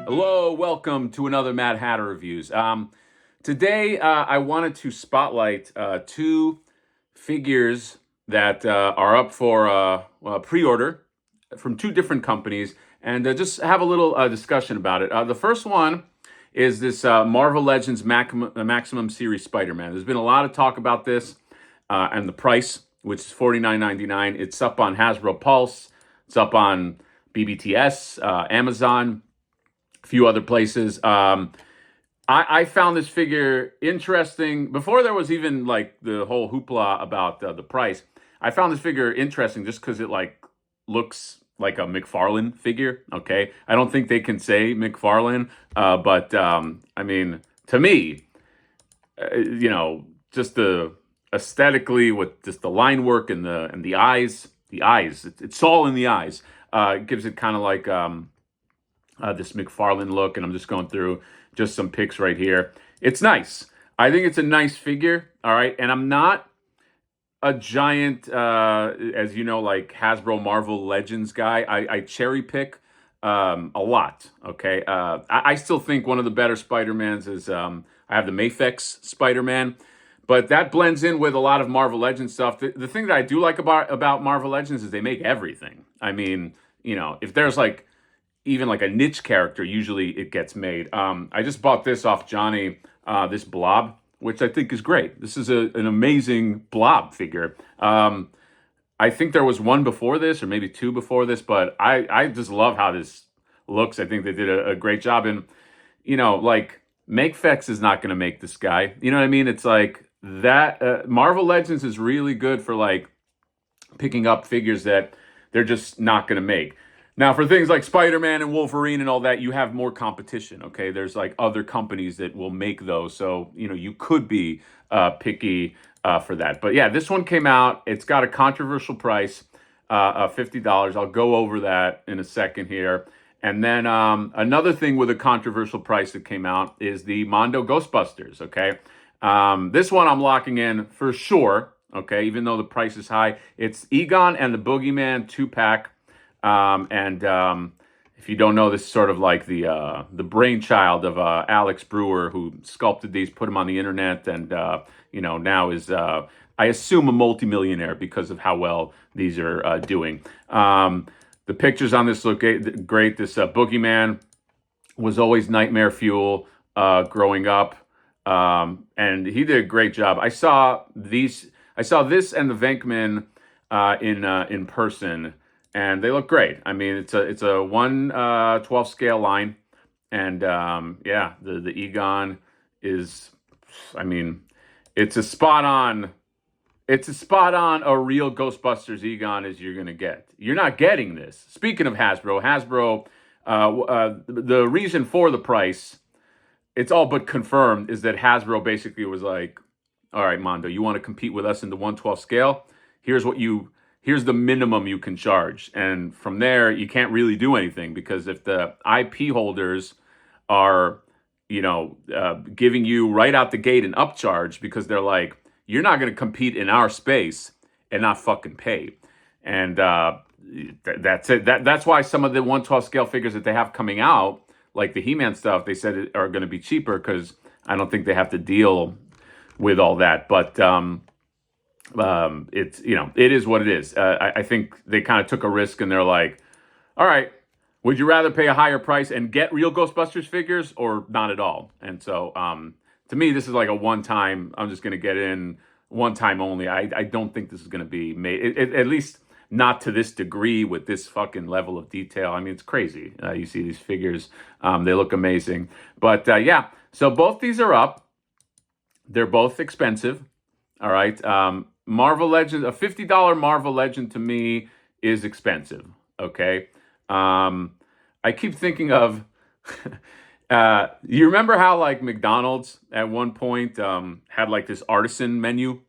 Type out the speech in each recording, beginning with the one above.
Hello, welcome to another Mad Hatter Reviews. Today, I wanted to spotlight two figures that are up for pre-order from two different companies, and just have a little discussion about it. The first one is this Marvel Legends Maximum Series Spider-Man. There's been a lot of talk about this and the price, which is $49.99. It's up on Hasbro Pulse. It's up on BBTS, Amazon, a few other places. I found this figure interesting before there was even like the whole hoopla about the price. I found this figure interesting just because it like looks like a McFarlane figure. Okay, I don't think they can say McFarlane, but I mean, to me, just the aesthetically with just the line work and the eyes, it's all in the eyes. It gives it kind of like this McFarlane look, and I'm just going through just some pics right here. It's nice. I think it's a nice figure. All right, and I'm not a giant, as you know, like Hasbro Marvel Legends guy. I cherry pick a lot. Okay, I still think one of the better Spider-Mans is I have the Mafex Spider-Man, but that blends in with a lot of Marvel Legends stuff. The thing that I do like about Marvel Legends is they make everything. I mean, if there's like even like a niche character, usually it gets made. I just bought this off Johnny, this Blob, which I think is great. This is an amazing Blob figure. I think there was one before this, or maybe two before this, but I just love how this looks. I think they did a great job. And, like, Makefex is not going to make this guy. You know what I mean? It's like that. Marvel Legends is really good for, like, picking up figures that they're just not going to make. Now, for things like Spider-Man and Wolverine and all that, you have more competition, okay? There's like other companies that will make those. So, you could be picky for that. But yeah, this one came out. It's got a controversial price of $50. I'll go over that in a second here. And then another thing with a controversial price that came out is the Mondo Ghostbusters, okay? This one I'm locking in for sure, okay? Even though the price is high. It's Egon and the Bogeyman 2-pack. If you don't know, this is sort of like the brainchild of Alex Brewer, who sculpted these, put them on the internet, and now is I assume a multimillionaire because of how well these are doing. The pictures on this look great. This Boogeyman was always nightmare fuel growing up, and he did a great job. I saw this and the Venkman in person. And they look great. I mean, it's a 1/12 scale line, and the Egon is, I mean, it's a spot on a real Ghostbusters Egon as you're gonna get. You're not getting this. Speaking of Hasbro, the reason for the price, it's all but confirmed, is that Hasbro basically was like, all right, Mondo, you want to compete with us in the 1/12 scale? Here's the minimum you can charge. And from there, you can't really do anything, because if the IP holders are, giving you right out the gate an upcharge because they're like, you're not going to compete in our space and not fucking pay. And that's it. That's why some of the 1/12 scale figures that they have coming out, like the He-Man stuff, they said are going to be cheaper because I don't think they have to deal with all that. But it's it is what it is. I think they kind of took a risk, and they're like, all right, would you rather pay a higher price and get real Ghostbusters figures or not at all? And so to me, this is like a one-time, I'm just going to get in one time only. I don't think this is going to be made, at least not to this degree with this fucking level of detail. I mean, it's crazy. You see these figures, they look amazing. But yeah, so both these are up. They're both expensive. All right. Marvel Legends, a $50 Marvel Legend to me is expensive. Okay. I keep thinking of, you remember how like McDonald's at one point had like this artisan menu,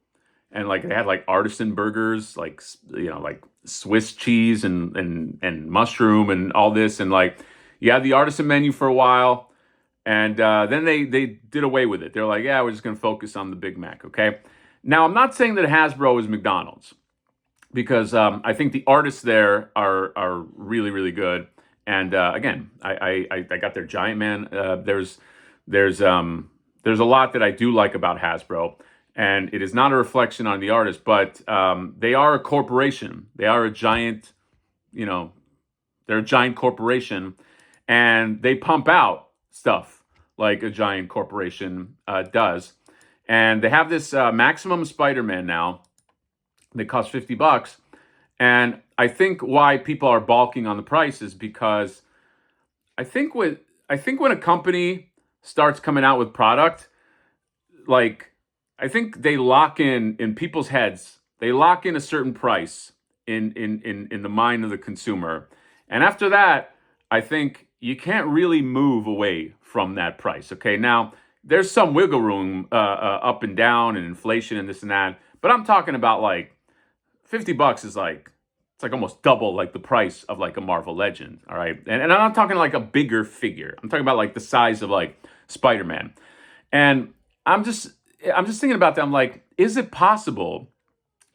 and like they had like artisan burgers, like, like Swiss cheese and mushroom and all this. And like, you had the artisan menu for a while, and then they did away with it. They're like, yeah, we're just going to focus on the Big Mac. Okay. Now, I'm not saying that Hasbro is McDonald's, because I think the artists there are really, really good. And again, I got their Giant Man. There's a lot that I do like about Hasbro, and it is not a reflection on the artist, but they are a corporation. They are a giant, you know, they're a giant corporation, and they pump out stuff like a giant corporation does. And they have this Maximum Spider-Man now. They cost $50, and I think why people are balking on the price is because I think with I think when a company starts coming out with product, like I think they lock in people's heads. They lock in a certain price in the mind of the consumer. And after that, I think you can't really move away from that price. Okay, now there's some wiggle room up and down and inflation and this and that, but I'm talking about like $50 is like it's like almost double like the price of like a Marvel Legend. All right, and I'm not talking like a bigger figure. I'm talking about like the size of like Spider-Man. And I'm just I'm just thinking about that. I'm like, is it possible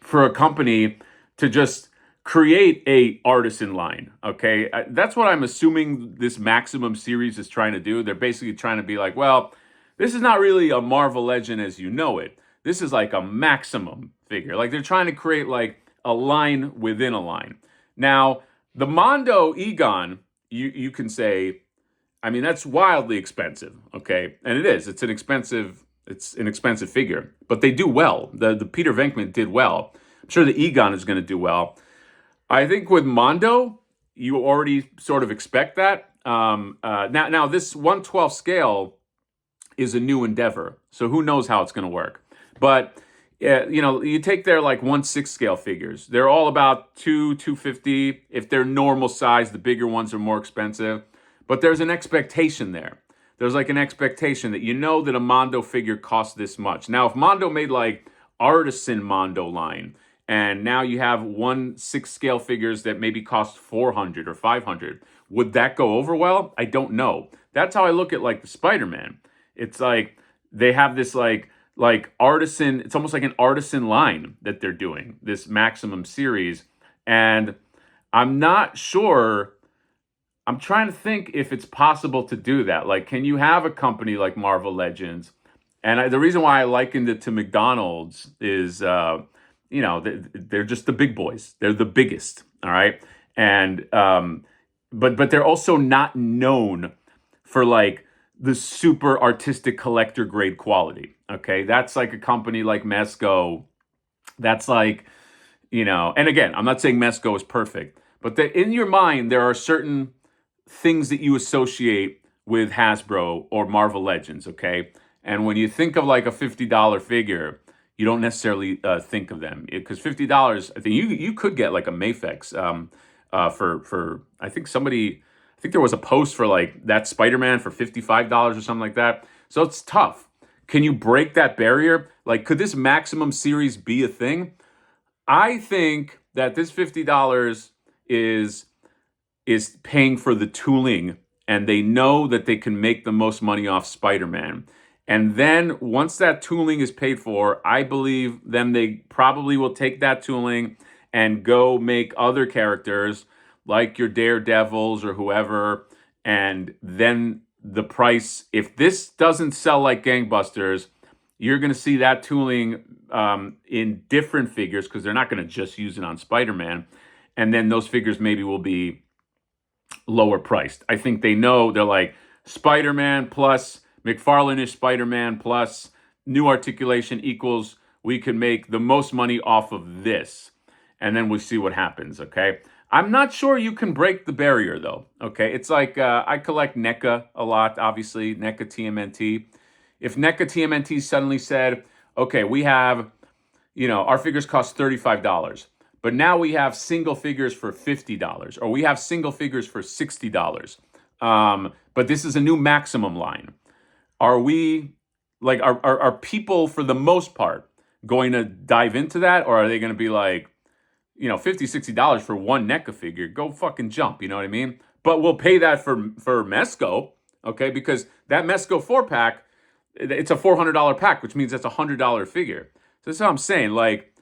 for a company to just create a artisan line? Okay, that's what I'm assuming this Maximum series is trying to do. They're basically trying to be like, well, this is not really a Marvel Legend as you know it. This is like a Maximum figure. Like they're trying to create like a line within a line. Now, the Mondo Egon, you can say, I mean, that's wildly expensive, okay? And it is. It's an expensive figure, but they do well. The Peter Venkman did well. I'm sure the Egon is going to do well. I think with Mondo, you already sort of expect that. Now this 1/12 scale is a new endeavor, so who knows how it's going to work. But you take their like 1/6 scale figures. They're all about 250. If they're normal size, the bigger ones are more expensive. But there's an expectation there. There's like an expectation that you know that a Mondo figure costs this much. Now, if Mondo made like Artisan Mondo line, and now you have 1/6 scale figures that maybe cost 400 or 500, would that go over well? I don't know. That's how I look at like the Spider-Man. It's like they have this like artisan. It's almost like an artisan line that they're doing this Maximum series, and I'm not sure. I'm trying to think if it's possible to do that. Like, can you have a company like Marvel Legends? And the reason why I likened it to McDonald's is, they're just the big boys. They're the biggest, all right. And but they're also not known for like the super artistic collector grade quality. Okay, that's like a company like Mesco. That's like and again, I'm not saying Mesco is perfect, but that in your mind there are certain things that you associate with Hasbro or Marvel Legends, okay? And when you think of like a $50 figure, you don't necessarily think of them because $50, I think you could get like a Mafex for I think there was a post for like that Spider-Man for $55 or something like that. So it's tough. Can you break that barrier? Like, could this Maximum series be a thing? I think that this $50 is paying for the tooling, and they know that they can make the most money off Spider-Man. And then once that tooling is paid for, I believe then they probably will take that tooling and go make other characters like your Daredevils or whoever. And then the price, if this doesn't sell like gangbusters, you're going to see that tooling in different figures because they're not going to just use it on Spider-Man. And then those figures maybe will be lower priced. I think they know they're like Spider-Man plus McFarlane-ish Spider-Man plus new articulation equals we can make the most money off of this. And then we see what happens, okay? I'm not sure you can break the barrier though, okay? It's like I collect NECA a lot, obviously, NECA TMNT. If NECA TMNT suddenly said, okay, we have, our figures cost $35. But now we have single figures for $50, or we have single figures for $60. But this is a new Maximum line. Are we like are people for the most part going to dive into that, or are they going to be like, $50, $60 for one NECA figure? Go fucking jump, you know what I mean? But we'll pay that for Mesco, okay? Because that Mesco 4-pack, it's a $400 pack, which means that's a $100 figure. So that's what I'm saying. Like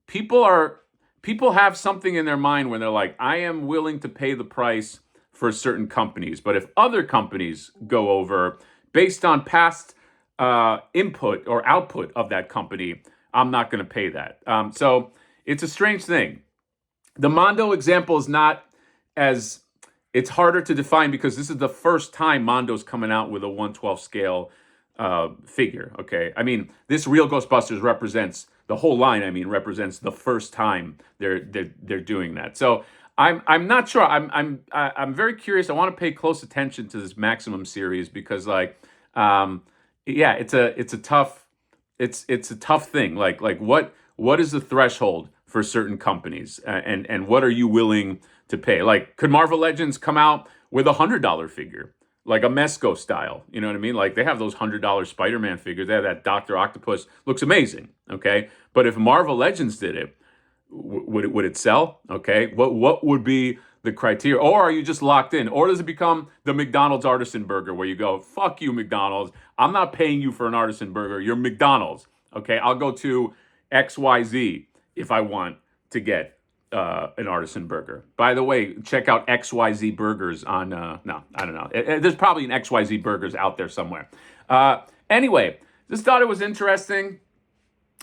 people have something in their mind when they're like, I am willing to pay the price for certain companies. But if other companies go over based on past input or output of that company, I'm not going to pay that. So it's a strange thing. The Mondo example is not as, it's harder to define because this is the first time Mondo's coming out with a 1/12 scale figure. Okay, I mean, this real Ghostbusters represents the whole line. I mean, represents the first time they're doing that. So I'm not sure. I'm very curious. I want to pay close attention to this Maximum series because yeah, it's a tough thing. Like what is the threshold for certain companies, and what are you willing to pay? Like, could Marvel Legends come out with $100 figure, like a Mesco style? You know what I mean? Like, they have those $100 Spider-Man figures. They have that Dr. Octopus, looks amazing. Okay, but if Marvel Legends did it, would it sell? Okay, what would be the criteria? Or are you just locked in? Or does it become the McDonald's Artisan burger where you go, fuck you, McDonald's, I'm not paying you for an Artisan burger, you're McDonald's. Okay, I'll go to XYZ if I want to get an Artisan burger. By the way, check out XYZ Burgers on, no, I don't know. There's probably an XYZ Burgers out there somewhere. Anyway, just thought it was interesting.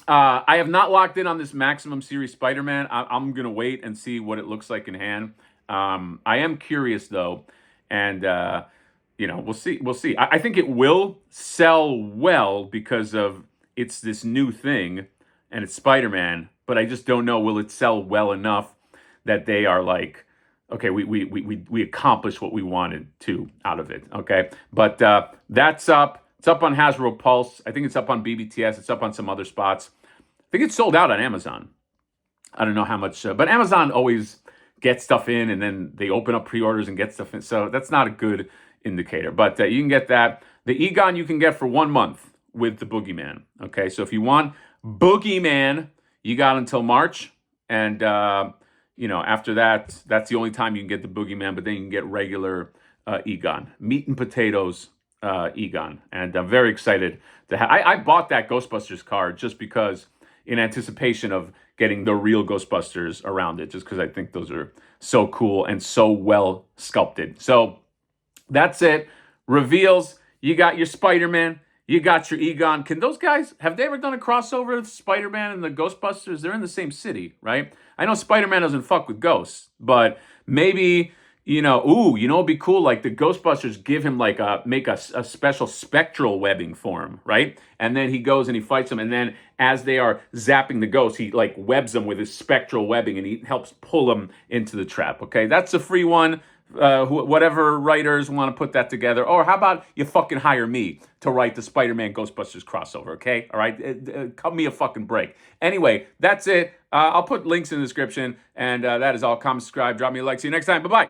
I have not locked in on this Maximum Series Spider-Man. I'm going to wait and see what it looks like in hand. I am curious, though, and, we'll see. We'll see. I think it will sell well because of it's this new thing, and it's Spider-Man, but I just don't know, will it sell well enough that they are like, okay, we accomplished what we wanted to out of it, okay? But that's up. It's up on Hasbro Pulse. I think it's up on BBTS. It's up on some other spots. I think it's sold out on Amazon. I don't know how much, but Amazon always gets stuff in, and then they open up pre-orders and get stuff in. So that's not a good indicator. But you can get that. The Egon you can get for 1 month with the Boogeyman. Okay, so if you want Boogeyman, you got until March. And, after that, that's the only time you can get the Boogeyman. But then you can get regular Egon. Meat and potatoes Egon. And I'm very excited to have. I bought that Ghostbusters card just because, in anticipation of getting the real Ghostbusters around it, just because I think those are so cool and so well sculpted. So that's it. Reveals. You got your Spider-Man. You got your Egon. Can those guys, have they ever done a crossover with Spider-Man and the Ghostbusters? They're in the same city, right? I know Spider-Man doesn't fuck with ghosts, but maybe, it'd be cool. Like the Ghostbusters give him make a special spectral webbing for him, right? And then he goes and he fights them. And then as they are zapping the ghosts, he like webs them with his spectral webbing and he helps pull them into the trap. Okay, that's a free one. Whatever writers want to put that together. Or how about you fucking hire me to write the Spider-Man Ghostbusters crossover, okay? All right? Cut me a fucking break. Anyway, that's it. I'll put links in the description. And that is all. Comment, subscribe, drop me a like. See you next time. Bye-bye.